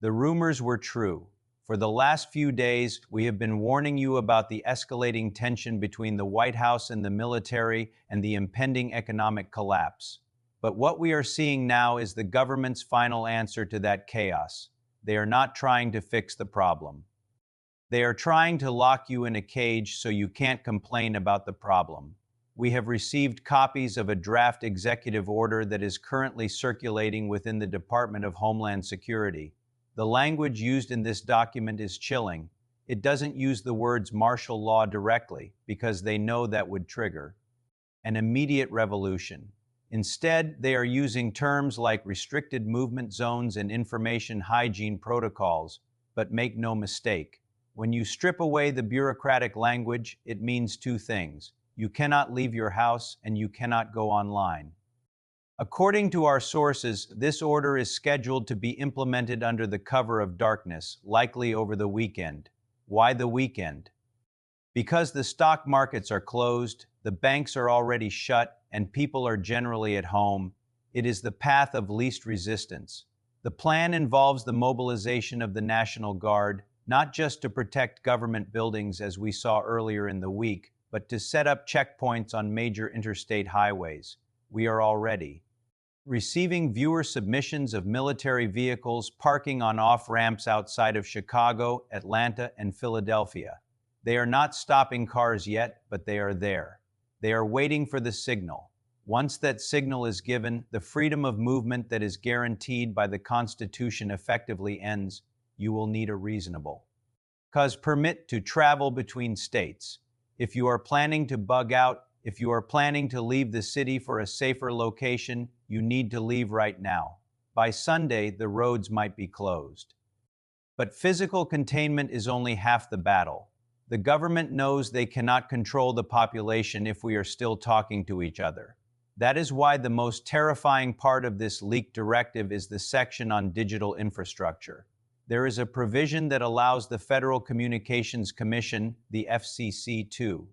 The rumors were true. For the last few days, we have been warning you about the escalating tension between the White House and the military and the impending economic collapse. But what we are seeing now is the government's final answer to that chaos. They are not trying to fix the problem. They are trying to lock you in a cage so you can't complain about the problem. We have received copies of a draft executive order that is currently circulating within the Department of Homeland Security. The language used in this document is chilling. It doesn't use the words martial law directly because they know that would trigger an immediate revolution. Instead, they are using terms like restricted movement zones and information hygiene protocols. But make no mistake, when you strip away the bureaucratic language, it means two things. You cannot leave your house and you cannot go online. According to our sources, this order is scheduled to be implemented under the cover of darkness, likely over the weekend. Why the weekend? Because the stock markets are closed, the banks are already shut, and people are generally at home. It is the path of least resistance. The plan involves the mobilization of the National Guard, not just to protect government buildings as we saw earlier in the week, but to set up checkpoints on major interstate highways. We are already receiving viewer submissions of military vehicles parking on off-ramps outside of Chicago, Atlanta, and Philadelphia. They are not stopping cars yet, but they are there. They are waiting for the signal. Once that signal is given, the freedom of movement that is guaranteed by the Constitution effectively ends. You will need a reasonable cause permit to travel between states. If you are planning to bug out, if you are planning to leave the city for a safer location, you need to leave right now. By Sunday, the roads might be closed. But physical containment is only half the battle. The government knows they cannot control the population if we are still talking to each other. That is why the most terrifying part of this leaked directive is the section on digital infrastructure. There is a provision that allows the Federal Communications Commission, the FCC, to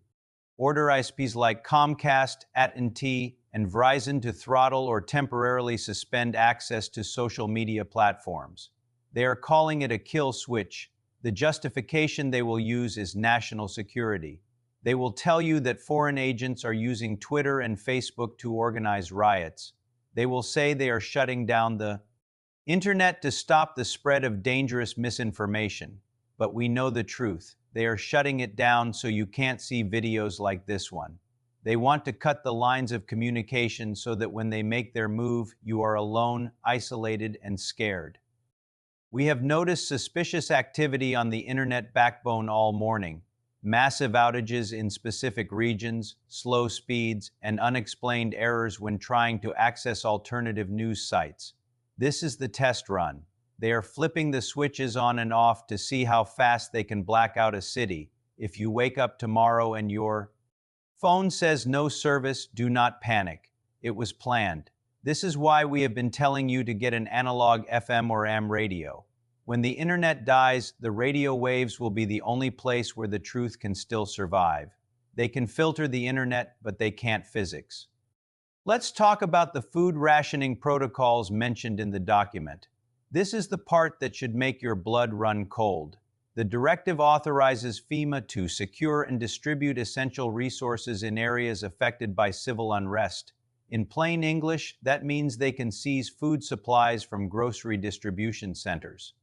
order ISPs like Comcast, AT&T, and Verizon to throttle or temporarily suspend access to social media platforms. They are calling it a kill switch. The justification they will use is national security. They will tell you that foreign agents are using Twitter and Facebook to organize riots. They will say they are shutting down the internet to stop the spread of dangerous misinformation. But we know the truth. They are shutting it down so you can't see videos like this one. They want to cut the lines of communication so that when they make their move, you are alone, isolated, and scared. We have noticed suspicious activity on the internet backbone all morning. Massive outages in specific regions, slow speeds, and unexplained errors when trying to access alternative news sites. This is the test run. They are flipping the switches on and off to see how fast they can black out a city. If you wake up tomorrow and your phone says no service, do not panic. It was planned. This is why we have been telling you to get an analog FM or AM radio. When the internet dies, the radio waves will be the only place where the truth can still survive. They can filter the internet, but they can't physics. Let's talk about the food rationing protocols mentioned in the document. This is the part that should make your blood run cold. The directive authorizes FEMA to secure and distribute essential resources in areas affected by civil unrest. In plain English, that means they can seize food supplies from grocery distribution centers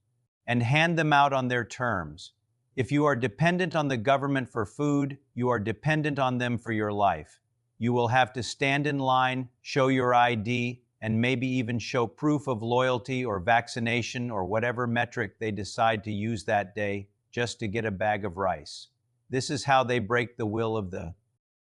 and hand them out on their terms. If you are dependent on the government for food, you are dependent on them for your life. You will have to stand in line, show your ID, and maybe even show proof of loyalty or vaccination or whatever metric they decide to use that day just to get a bag of rice. This is how they break the will of the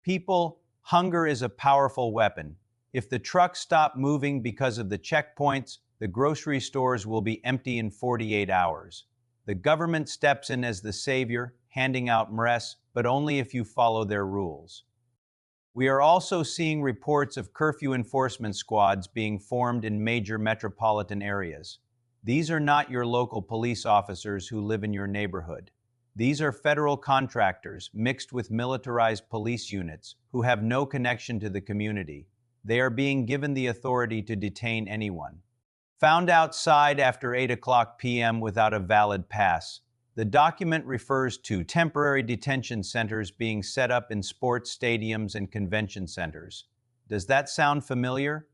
people. Hunger is a powerful weapon. If the trucks stop moving because of the checkpoints, the grocery stores will be empty in 48 hours. The government steps in as the savior, handing out mess, but only if you follow their rules. We are also seeing reports of curfew enforcement squads being formed in major metropolitan areas. These are not your local police officers who live in your neighborhood. These are federal contractors mixed with militarized police units who have no connection to the community. They are being given the authority to detain anyone. Found outside after 8 p.m. without a valid pass. The document refers to temporary detention centers being set up in sports stadiums and convention centers. Does that sound familiar?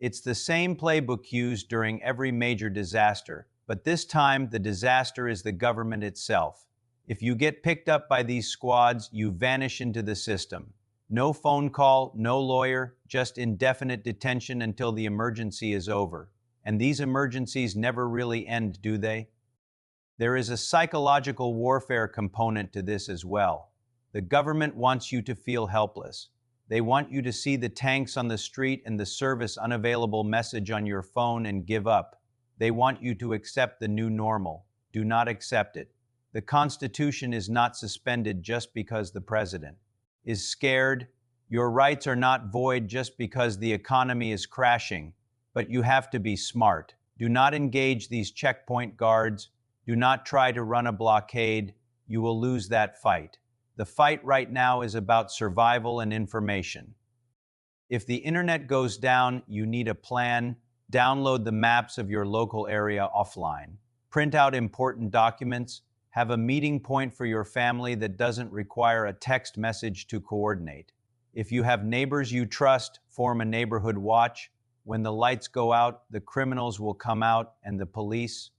It's the same playbook used during every major disaster, but this time the disaster is the government itself. If you get picked up by these squads, you vanish into the system. No phone call, no lawyer, just indefinite detention until the emergency is over. And these emergencies never really end, do they? There is a psychological warfare component to this as well. The government wants you to feel helpless. They want you to see the tanks on the street and the service unavailable message on your phone and give up. They want you to accept the new normal. Do not accept it. The Constitution is not suspended just because the president is scared. Your rights are not void just because the economy is crashing. But you have to be smart. Do not engage these checkpoint guards. Do not try to run a blockade. You will lose that fight. The fight right now is about survival and information. If the internet goes down, you need a plan. Download the maps of your local area offline. Print out important documents. Have a meeting point for your family that doesn't require a text message to coordinate. If you have neighbors you trust, form a neighborhood watch. When the lights go out, the criminals will come out and the police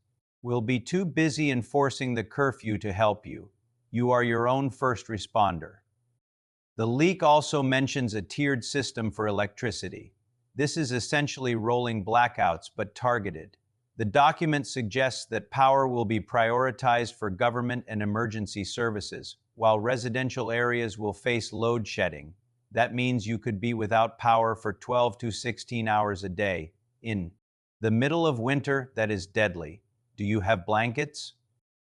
will be too busy enforcing the curfew to help you. You are your own first responder. The leak also mentions a tiered system for electricity. This is essentially rolling blackouts, but targeted. The document suggests that power will be prioritized for government and emergency services, while residential areas will face load shedding. That means you could be without power for 12 to 16 hours a day. In the middle of winter, that is deadly. Do you have blankets?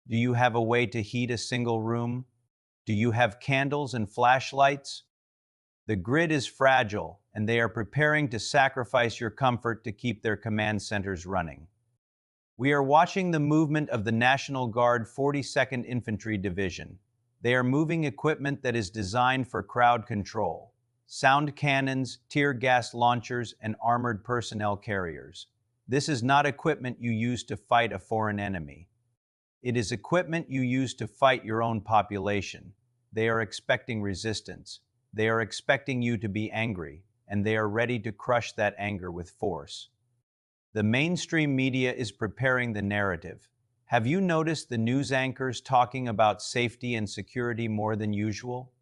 Do you have a way to heat a single room? Do you have candles and flashlights? The grid is fragile, and they are preparing to sacrifice your comfort to keep their command centers running. We are watching the movement of the National Guard 42nd Infantry Division. They are moving equipment that is designed for crowd control. Sound cannons, tear gas launchers, and armored personnel carriers. This is not equipment you use to fight a foreign enemy. It is equipment you use to fight your own population. They are expecting resistance. They are expecting you to be angry, and they are ready to crush that anger with force. The mainstream media is preparing the narrative. Have you noticed the news anchors talking about safety and security more than usual?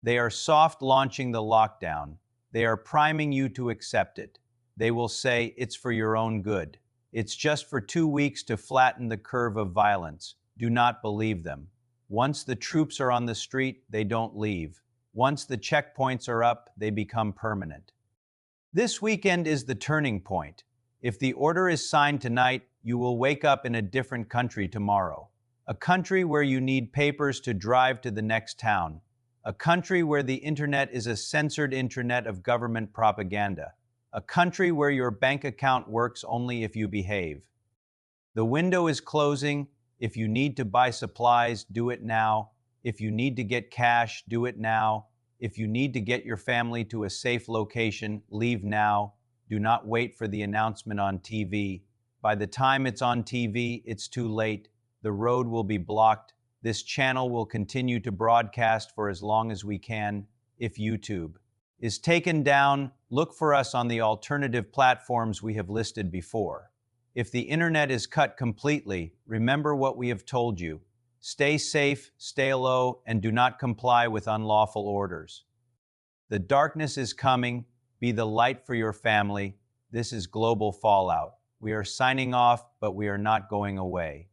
They are soft launching the lockdown. They are priming you to accept it. They will say, it's for your own good. It's just for 2 weeks to flatten the curve of violence. Do not believe them. Once the troops are on the street, they don't leave. Once the checkpoints are up, they become permanent. This weekend is the turning point. If the order is signed tonight, you will wake up in a different country tomorrow. A country where you need papers to drive to the next town. A country where the internet is a censored intranet of government propaganda. A country where your bank account works only if you behave. The window is closing. If you need to buy supplies, do it now. If you need to get cash, do it now. If you need to get your family to a safe location, leave now. Do not wait for the announcement on TV. By the time it's on TV, it's too late. The road will be blocked. This channel will continue to broadcast for as long as we can. If YouTube is taken down, look for us on the alternative platforms we have listed before. If the internet is cut completely, remember what we have told you. Stay safe, stay low, and do not comply with unlawful orders. The darkness is coming. Be the light for your family. This is Global Fallout. We are signing off, but we are not going away.